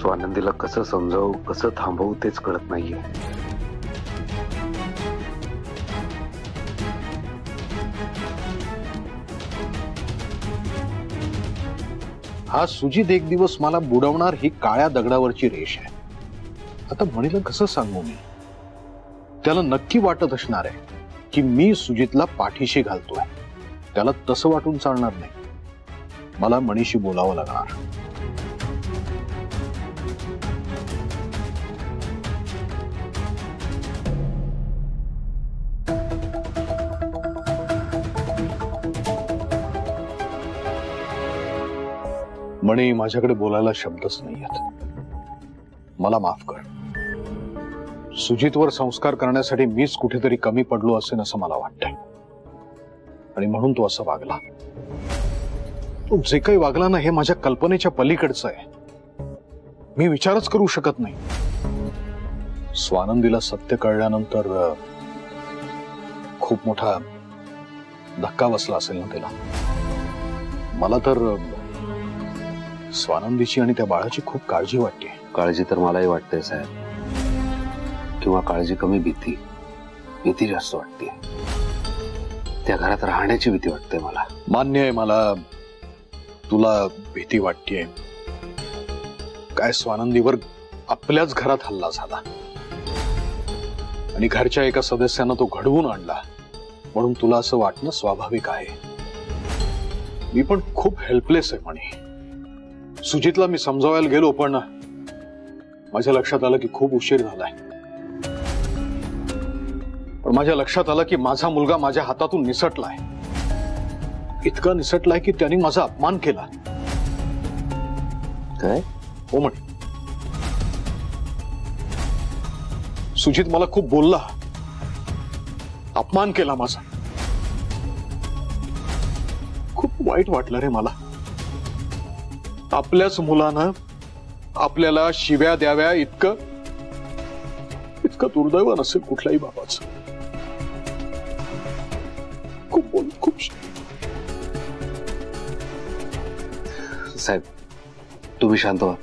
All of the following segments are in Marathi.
स्वानंदीला कसं समजावू, कसं थांबवू तेच कळत नाहीये. हा सुजित एक दिवस मला बुडवणार ही काळ्या दगडावरची रेष आहे. आता मणीला कसं सांगू मी? त्याला नक्की वाटत असणार आहे की मी सुजितला पाठीशी घालतोय. त्याला तसं वाटून चालणार नाही. मला मणीशी बोलावं लागणार. मणी, माझ्याकडे बोलायला शब्दच नाहीयेत. मला माफ कर. सुजितवर संस्कार करण्यासाठी मीच कुठेतरी कमी पडलो असेल असं मला वाटतंय, आणि म्हणून तो असं वागला. तो जे काही वागला ना, हे माझ्या कल्पनेच्या पलीकडचं आहे. मी विचारच करू शकत नाही. स्वानंदीला सत्य कळल्यानंतर खूप मोठा धक्का बसला असेल ना तिला. मला तर स्वानंदीची आणि त्या बाळाची खूप काळजी वाटते. काळजी तर मलाही वाटते साहेब, किंवा काळजी कमी, भीती जास्त वाटते. त्या घरात राहण्याची भीती वाटते मला. मान्य आहे मला तुला भीती वाटतेय. काय स्वानंदीवर आपल्याच घरात हल्ला झाला आणि घरच्या एका सदस्यानं तो घडवून आणला, म्हणून तुला असं वाटणं स्वाभाविक आहे. मी पण खूप हेल्पलेस आहे म्हणे. सुजितला मी समजावायला गेलो, पण माझ्या लक्षात आलं की खूप उशीर झालाय. पण माझ्या लक्षात आलं की माझा मुलगा माझ्या हातातून निसटलाय. इतका निसटलाय की त्यांनी माझा अपमान केला. काय? हो म्हणे. सुजित मला खूप बोलला, अपमान केला माझा. खूप वाईट वाटलं रे मला. आपल्याच मुलानं आपल्याला शिव्या द्याव्या इतकं दुर्दैव नसेल कुठल्याही बाबाचं. खूप साहेब, तुम्ही शांत व्हा.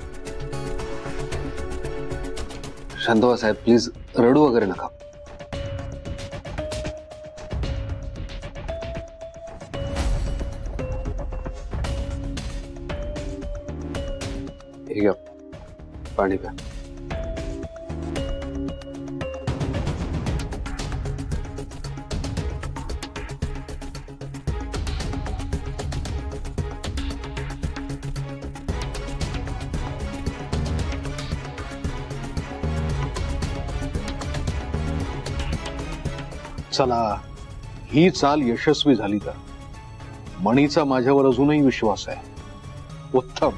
शांत व्हा साहेब, प्लीज. रडू वगैरे नका. हे घ्या, पाणी प्या. चला, ही चाल यशस्वी झाली तर मणीचा माझ्यावर अजूनही विश्वास आहे. उत्तम.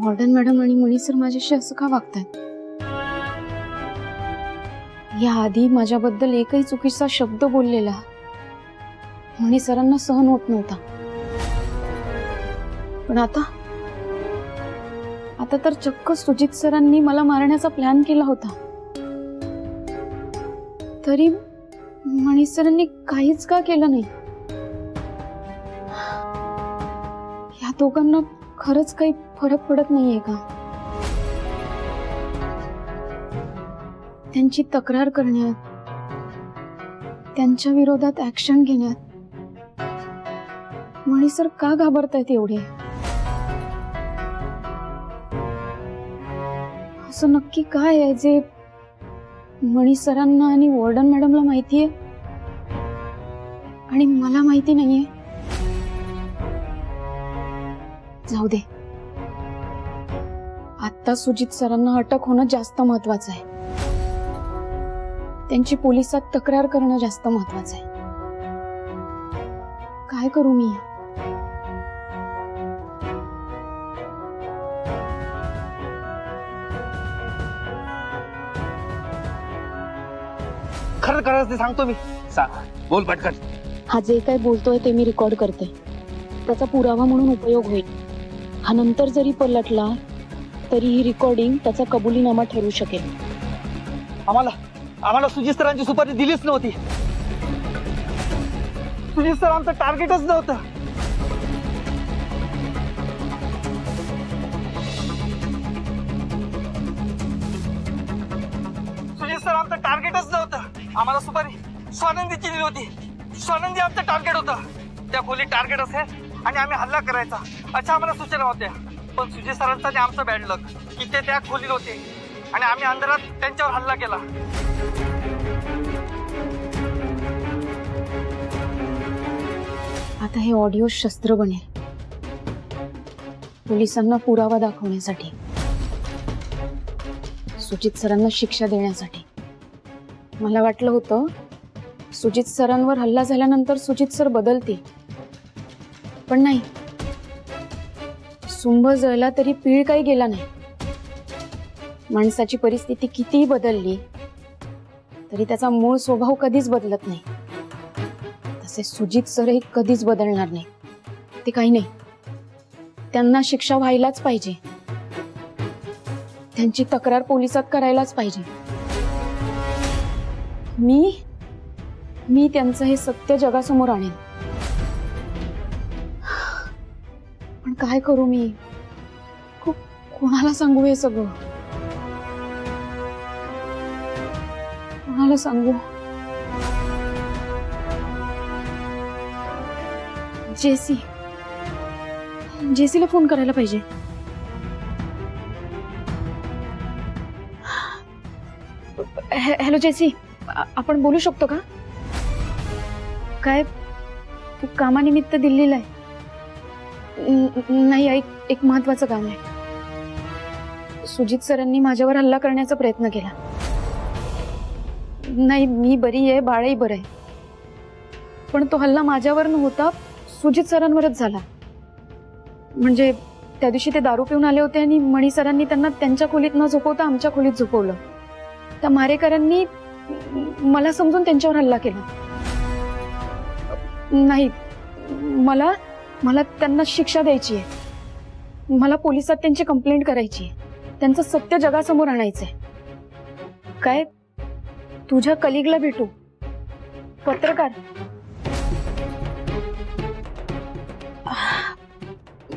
वॉर्डन मॅडम आणि मणी सर माझ्याशी असं का वागतायत? या आधी माझ्याबद्दल एकही चुकीचा शब्द बोललेला मणी सरांना सहन होत नव्हता, पण आता तर चक्क सुजित सरांनी मला मारण्याचा प्लॅन केला होता, तरी मणी सरांनी काहीच का केलं नाही? या दोघांना खरंच काही फरक पडत नाहीये का? त्यांची तक्रार करण्यात, त्यांच्या विरोधात ऍक्शन घेण्यात मणी सर का घाबरतायत एवढे? असं नक्की काय आहे जे मणी सरांना आणि वॉर्डन मॅडमला माहितीये आणि मला माहिती नाहीये? जाऊ दे, आता सुजित सरांना अटक होणं जास्त महत्वाचं आहे. त्यांची पोलिसात तक्रार करणं जास्त महत्वाचं आहे. काय करू मी? खरं करायचं ते सांगतो मी. सांग, बोल पटकन. हा जे काय बोलतोय ते मी रेकॉर्ड करते. त्याचा पुरावा म्हणून उपयोग होईल. हा नंतर जरी पलटला तरी ही रेकॉर्डिंग त्याचा कबुलीनामा ठरू शकेल. आम्हाला सुजित सरांची सुपारी दिलीच नव्हती. सुजित सर आमचं टार्गेटच नव्हतं. सुजित सर आमचं टार्गेटच नव्हतं. आम्हाला सुपारी स्वानंदीची दिली होती. स्वानंदी आमचं टार्गेट होतं. त्या खोलीत टार्गेट असेल आणि आम्ही हल्ला करायचा अशा आम्हाला सूचना होत्या. पण सुजित सरांचं आणि आमचं बॅड लक की ते त्या खोलीत होते आणि आम्ही अंधारात त्यांच्यावर हल्ला केला. आता हे ऑडिओ शस्त्र बनेल पोलिसांना पुरावा दाखवण्यासाठी, सुजित सरांना शिक्षा देण्यासाठी. मला वाटलं होतं सुजित सरांवर हल्ला झाल्यानंतर सुजित सर बदलतील, पण नाही. सुंभ जळला तरी पीळ काही गेला नाही. माणसाची परिस्थिती कितीही बदलली तरी त्याचा मूळ स्वभाव कधीच बदलत नाही. तसे सुजित सरही कधीच बदलणार नाही. ते काही नाही, त्यांना शिक्षा व्हायलाच पाहिजे. त्यांची तक्रार पोलिसात करायलाच पाहिजे. मी त्यांचं हे सत्य जगासमोर आणेन. पण काय करू मी? कोणाला सांगू हे सगळं? कोणाला सांगू? जेसीला फोन करायला पाहिजे. हॅलो जेसी, आपण बोलू शकतो का? काय तू कामानिमित्त दिल्लीला आहे? नाही, एक महत्वाचं काम आहे. सुजित सरांनी माझ्यावर हल्ला करण्याचा प्रयत्न केला. नाही, मी बरी आहे, बाळही बरं आहे. पण तो हल्ला माझ्यावर नव्हता, सुजित सरांवरच झाला. म्हणजे त्या दिवशी ते दारू पिऊन आले होते आणि मणी सरांनी त्यांना त्यांच्या खोलीत न झोपवता आमच्या खोलीत झोपवलं. त्या मारेकरांनी मला समजून त्यांच्यावर हल्ला केला. नाही, मला त्यांना शिक्षा द्यायची आहे. मला पोलिसात त्यांची कंप्लेंट करायची आहे. त्यांचं सत्य जगासमोर आणायचंय. काय तुझ्या कलिगला भेटू? पत्रकार?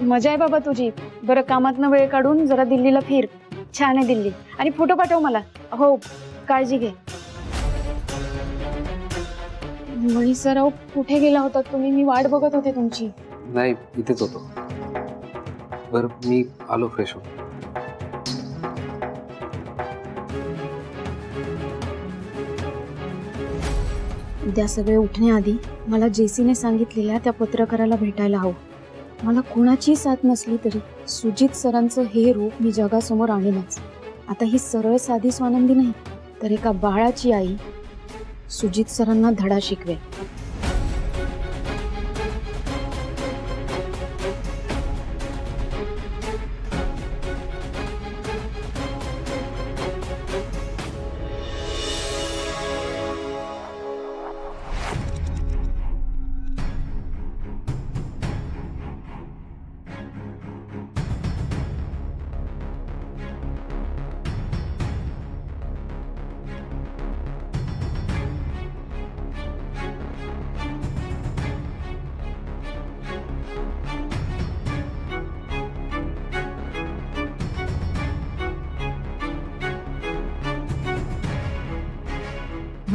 मजा आहे बाबा तुझी. बरं, कामातनं वेळ काढून जरा दिल्लीला फिर. छान आहे दिल्ली. आणि फोटो पाठव मला. हो, काळजी घे. मणी सराव, कुठे गेला होता तुम्ही? मी वाट बघत होते तुमची. नाही, इथेच होतो. बरं, मी आलो फ्रेश होऊन. उद्या सगळे उठण्याआधी मला जेसीने सांगितलेल्या त्या पत्रकाराला भेटायला हवं. मला कोणाची साथ नसली तरी सुजित सरांचं हे रूप मी जगासमोर आणेनच. आता ही सरळ साधी स्वानंदी नाही, तर एका बाळाची आई सुजित सरांना धडा शिकवेल.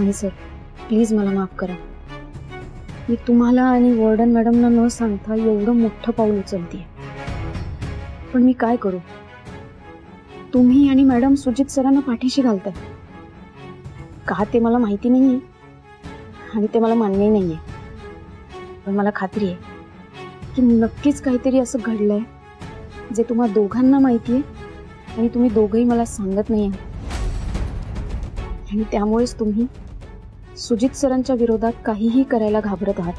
आणि सर, प्लीज मला माफ करा. मी तुम्हाला आणि वॉर्डन मॅडमना न सांगता एवढं मोठं पाऊल उचलते. पण मी काय करू? तुम्ही आणि मॅडम सुजित सरांना पाठीशी घालतात का ते मला माहिती नाहीये आणि ते मला मान्यही नाहीये. पण मला खात्री आहे की नक्कीच काहीतरी असं घडलंय जे तुम्हा दोघांना माहिती आहे आणि तुम्ही दोघंही मला सांगत नाहीये. आणि त्यामुळेच तुम्ही सुजित सरांच्या विरोधात काहीही करायला घाबरत आहात.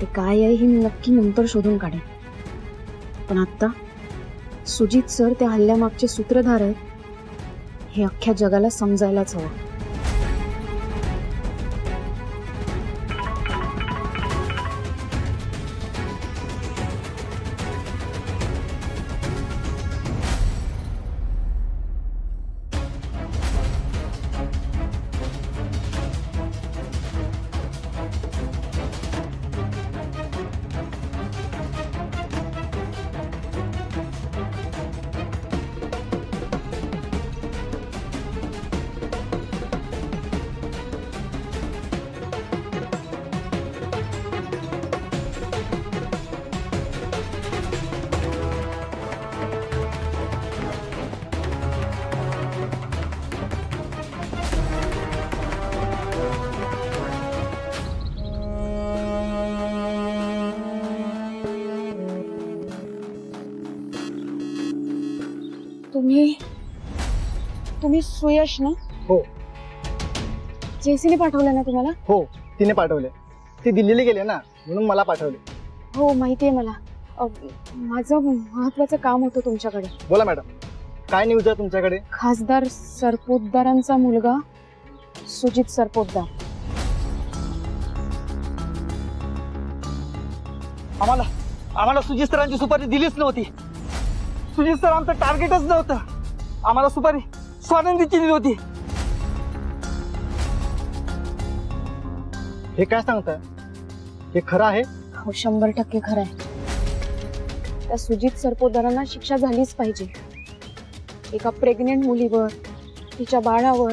ते काय आहे हे मी नक्की नंतर शोधून काढेन. पण आता सुजित सर त्या हल्ल्यामागचे सूत्रधार आहेत हे अख्ख्या जगाला समजायलाच हवं. तुम्ही सुयश ना? हो जेसीने पाठवलं ना तुम्हाला? हो, तिने पाठवले. ती दिल्लीला गेले ना, म्हणून मला पाठवले. हो माहितीये मला. माझं महत्वाचं काम होतं तुमच्याकडे. बोला मॅडम, काय न्यूज आहे तुमच्याकडे? खासदार सरपोतदारांचा मुलगा सुजित सरपोतदार. आम्हाला सुजित सरांची सुपारी दिलीच नव्हती. सुजित सर आमचं टार्गेटच नव्हतं. आम्हाला सुपारी स्वानंदीची दिली होती. हे काय सांगताय? हे खरं आहे? हो 100% खरं आहे. त्या सुजित सरपोतदारांना शिक्षा झालीच पाहिजे. एका प्रेग्नेंट मुलीवर, तिच्या बाळावर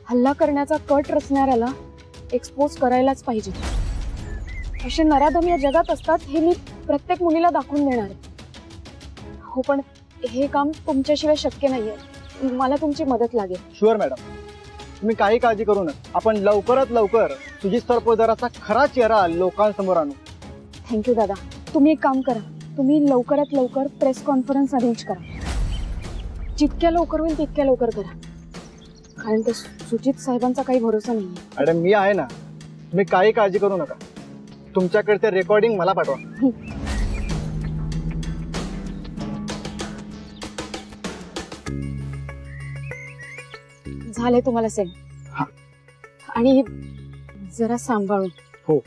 हल्ला करण्याचा कट रचणाऱ्याला एक्सपोज करायलाच पाहिजे. असे नराधम या जगात असतात हे मी प्रत्येक मुलीला दाखवून देणार आहे. हो पण हे काम तुमच्याशिवाय शक्य नाहीये. मला तुमची मदत लागेल. शुअर मॅडम, तुम्ही काही काळजी करू नका. आपण लवकरात लवकर सुजित सरपोतदाराचा खरा चेहरा लोकांसमोर आणू. थँक्यू दादा. तुम्ही एक काम करा, तुम्ही लवकरात लवकर प्रेस कॉन्फरन्स अरेंज करा. जितक्या लवकर होईल तितक्या लवकर करा, कारण ते सुजित साहेबांचा काही भरोसा नाही. मॅडम मी आहे ना, तुम्ही काही काळजी करू नका. तुमच्याकडे ते रेकॉर्डिंग मला पाठवा. झाले तुम्हाला सेंड. आणि जरा सांभाळून. हो,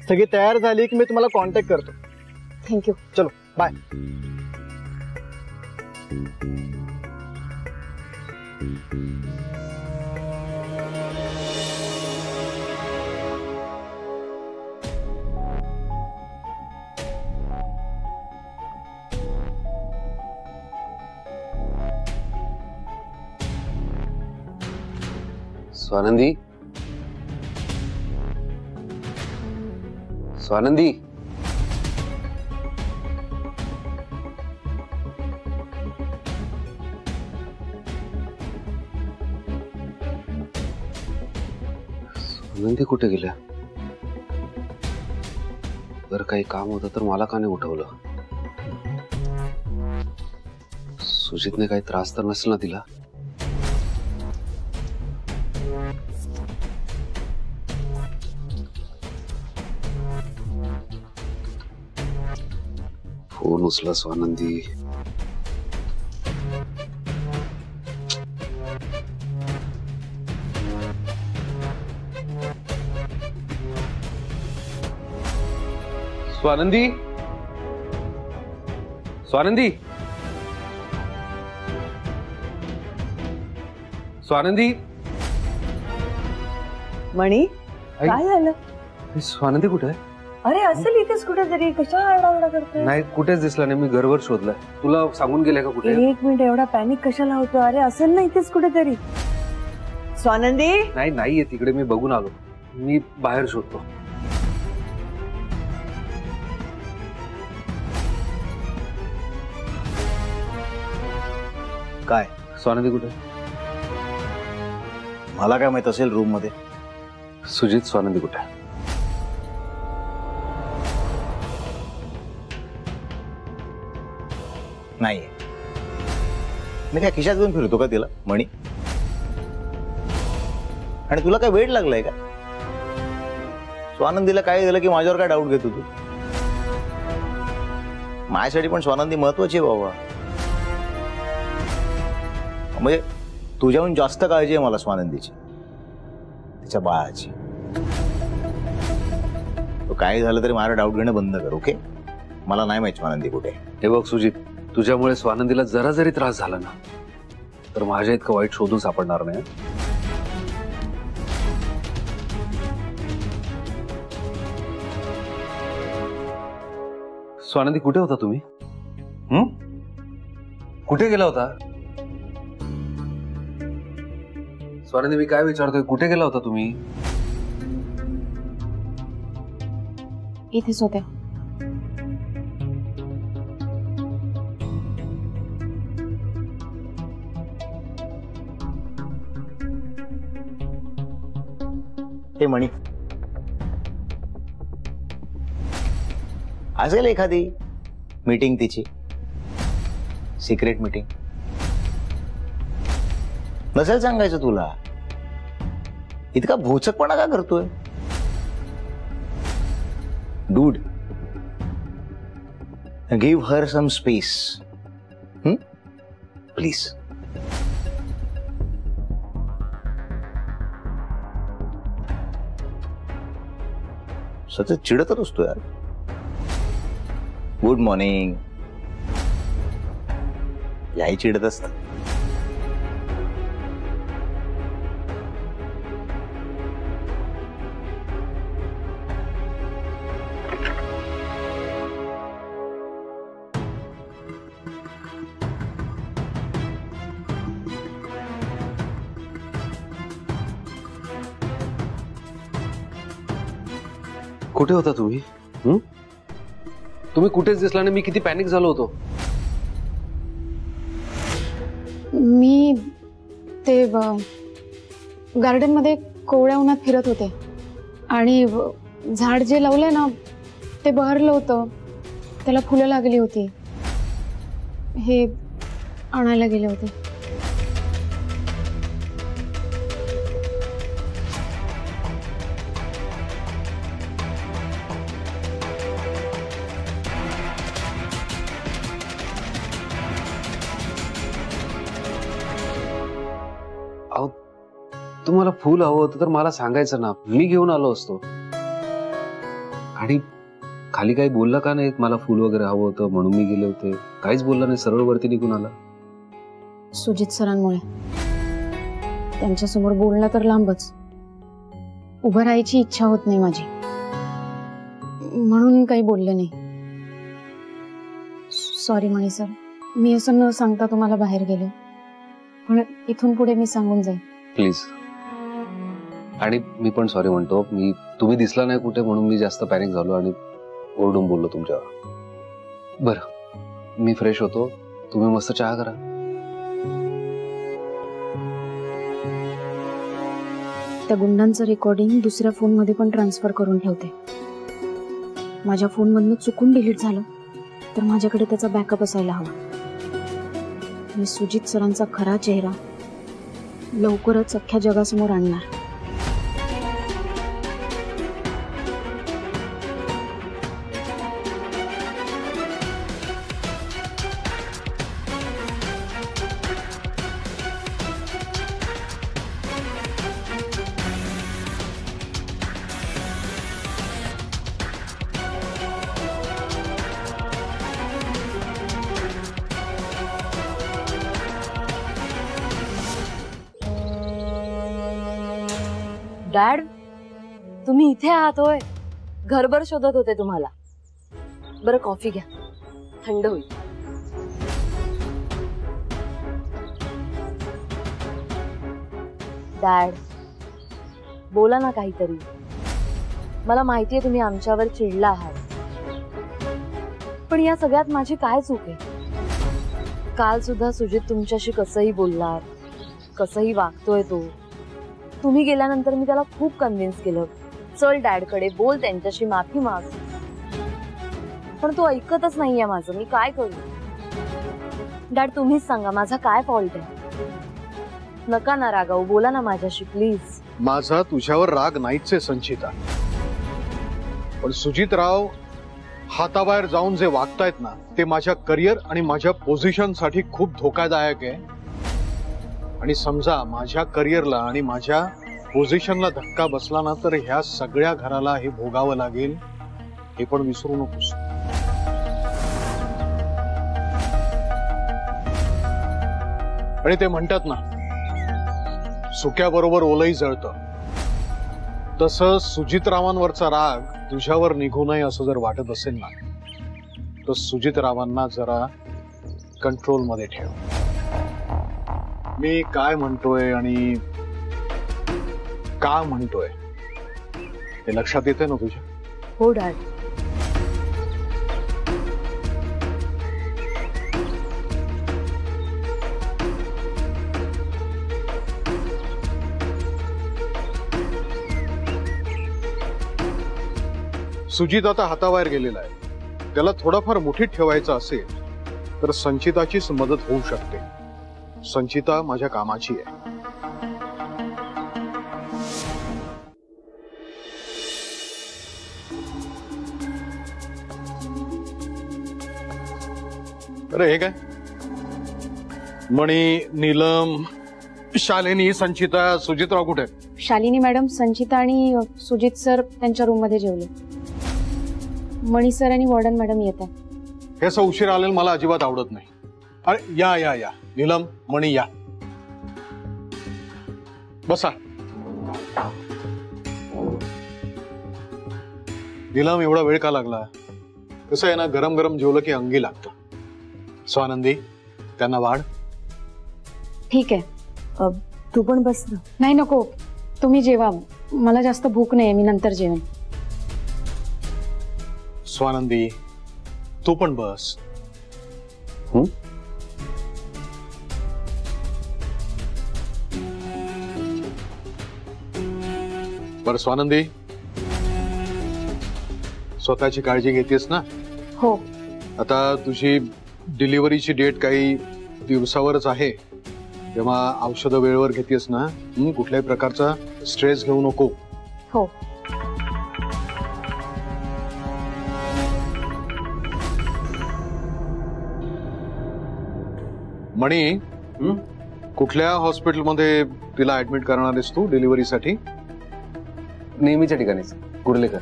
सगळी तयार झाली की मी तुम्हाला कॉन्टॅक्ट करतो. थँक्यू. चलो बाय. स्वानंदी, स्वानंदी, स्वानंदी कुठे गेल्या? बरं काही काम होतं तर मला का नाही उठवलं? सुजितने काही त्रास तर नसेल ना तिला? फोन उचला स्वानंदी. स्वानंदी, स्वानंदी, स्वानंदी. मणी, काय झालं? स्वानंदी कुठे आहे? अरे असेल इथेच कुठेतरी. कशा आरडाओरडा करतोय? नाही कुठेच दिसला नाही. मी घरवर शोधलाय. तुला सांगून गेलाय का कुठे? एक मिनिट, एवढा पॅनिक कशाला होतो? अरे असेल ना इथेच कुठेतरी. स्वानंदी, नाही नाहीये तिकडे. मी बघून आलो. मी बाहेर शोधतो. काय स्वानंदी कुठे? मला काय माहित असेल रूम मध्ये. सुजित स्वानंदी कुठे? नाही. मी काय खिशात घेऊन फिरतो का तिला मणी? आणि तुला काय वेळ लागलाय का? स्वानंदीला काय झालं की माझ्यावर काय डाऊट घेतो तू? माझ्यासाठी पण स्वानंदी महत्वाची आहे बाबा. म्हणजे तुझ्याहून जास्त काळजी आहे मला स्वानंदीची, तिच्या बाळाची. तो काय झालं तरी मला डाऊट घेणं बंद कर. ओके? मला नाही माहित स्वानंदी कुठे. हे बघ सुजित, तुझ्यामुळे स्वानंदीला जरा जरी त्रास झाला ना तर माझ्या इतकं वाईट शोधून सापडणार नाही. स्वानंदी कुठे होता तुम्ही? कुठे गेला होता? स्वानंदी मी काय विचारतोय, कुठे गेला होता तुम्ही? इथेच होत्या. हे मणी, असेल एखादी मीटिंग तिची. सिक्रेट मीटिंग नसेल सांगायचं तुला. इतका भोचकपणा का करतोय? Dude, give her some space please. सतत चिडतच असतो यार. गुड मॉर्निंग याही चिडत असत. कुठे होता तुम्ही? तुम्ही कुठेच दिसला नाही. मी किती पॅनिक झालो होतो. मी ते गार्डन मध्ये कोवळ्या उन्हात फिरत होते आणि झाड जे लावलंय ना ते बहरलं होतं. त्याला फुलं लागली होती. हे आणायला गेले होते. अहो, तुम्हाला फुल हवं होतं तर मला सांगायचं ना, मी घेऊन आलो असतो. आणि खाली काही बोलला का नाही? मला फुल वगैरे हवं होतं म्हणून मी गेले होते. काहीच बोलला नाही, सरळ वरती निघून आला. सुजित सरांमुळे. त्यांच्यासमोर बोलणं तर लांबच, उभं राहायची इच्छा होत नाही माझी, म्हणून काही बोलले नाही. सॉरी मणी सर, मी असं न सांगता तुम्हाला बाहेर गेले, पण इथून पुढे मी सांगून जाईन प्लीज. आणि मी पण सॉरी म्हणतो. तुम्ही दिसला नाही कुठे म्हणून मी जास्त पॅनिक झालो आणि ओरडून बोललो तुमच्यावर. बरं, मी फ्रेश होतो. तुम्ही मस्त चहा करा. त्या गुंडांचं रेकॉर्डिंग दुसऱ्या फोनमध्ये पण ट्रान्सफर करून ठेवते. माझ्या फोनमधनं चुकून डिलीट झालं तर माझ्याकडे त्याचा बॅकअप असायला हवा. मी सुजित सरांचा खरा चेहरा लवकरच अख्ख्या जगासमोर आणणार. डॅड, तुम्ही इथे आहात होय? घरभर शोधत होते तुम्हाला. बरं, कॉफी घ्या, थंड होईल. डॅड, बोला ना काहीतरी. मला माहितीये तुम्ही आमच्यावर चिडला आहात, पण या सगळ्यात माझी काय चूक आहे? काल सुद्धा सुजित तुमच्याशी कसंही बोलला, कसंही वागतोय तो. तुम्ही गेल्यानंतर मी त्याला खूप कन्व्हिन्स केलं, चल डॅडकडे बोल, त्यांच्याशी माफी माग. पण तो ऐकतच नाहीये माझं. मी काय करू? डॅड, तुम्हीच सांगा, माझा काय फॉल्ट आहे? नका ना रागावू, बोला ना माझ्याशी प्लीज. माझा तुझ्यावर राग नाहीच आहे संचिता, पण सुजितराव हाताबाहेर जाऊन जे वागतायत ना ते माझ्या करिअर आणि माझ्या पोझिशन साठी खूप धोकादायक आहे. आणि समजा माझ्या करिअरला आणि माझ्या पोझिशनला धक्का बसला ना तर ह्या सगळ्या घराला हे भोगावं लागेल, हे पण विसरू नकोस. आणि ते म्हणतात ना, सुक्याबरोबर ओलही जळतं, तसं सुजितरावांवरचा राग तुझ्यावर निघू नये असं जर वाटत असेल ना तर सुजितरावांना जरा कंट्रोल मध्ये ठेव. मी काय म्हणतोय आणि का म्हणतोय हे लक्षात येते ना तुझ्या? हो डॅड. सुजित आता हाताबाहेर गेलेला आहे. त्याला थोडाफार मुठीत ठेवायचं असेल तर संचिताचीच मदत होऊ शकते. संचिता माझ्या कामाची आहे. अरे हे काय? मणी, नीलम, शालिनी, संचिता, सुजितराव कुठे? शालिनी मॅडम, संचिता आणि सुजित सर त्यांच्या रूम मध्ये जेवले. मणी सर आणि वॉर्डन मॅडम येत आहे. हे असं उशीर आलेलं मला अजिबात आवडत नाही. अरे या या या, नीलम, मणी या, बसा. नीलम, एवढा वेळ का लागला? कसं आहे ना, गरम गरम जेवलं की अंगी लागतं. स्वानंदी, त्यांना वाढ. ठीक आहे. तू पण बस ना. नाही नको, तुम्ही जेवा. मला जास्त भूक नाही, मी नंतर जेवेन. स्वानंदी, तू पण बस. बरं स्वानंदी, स्वतःची काळजी घेतेस ना? हो. आता तुझी डिलिव्हरीची डेट काही दिवसावरच आहे, तेव्हा औषधं वेळेवर घेतेस ना? कुठल्याही प्रकारचा स्ट्रेस घेऊ नको. हो. मणी, कुठल्या हॉस्पिटलमध्ये तिला ऍडमिट करणार आहेस तू डिलिव्हरीसाठी? नेहमीच्या ठिकाणीच, कुर्लेकर.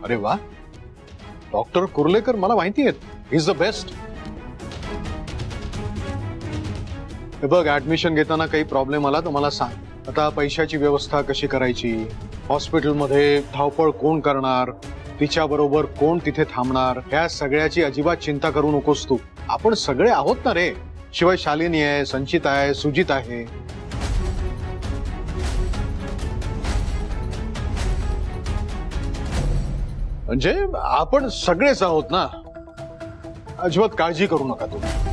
अरे वा, डॉक्टर कुर्लेकर मला माहिती आहेत. He is the best. हे बघ, ऍडमिशन घेताना काही प्रॉब्लेम आला तर मला सांग. आता पैशाची व्यवस्था कशी करायची, हॉस्पिटलमध्ये धावपळ कोण करणार, तिच्या बरोबर कोण तिथे थांबणार, ह्या सगळ्याची अजिबात चिंता करू नकोस तू. आपण सगळे आहोत ना रे. शिवाय शालिनी आहे, संचित आहे, सुजित आहे. म्हणजे आपण सगळेच आहोत ना. अजिबात काळजी करू नका तुम्ही.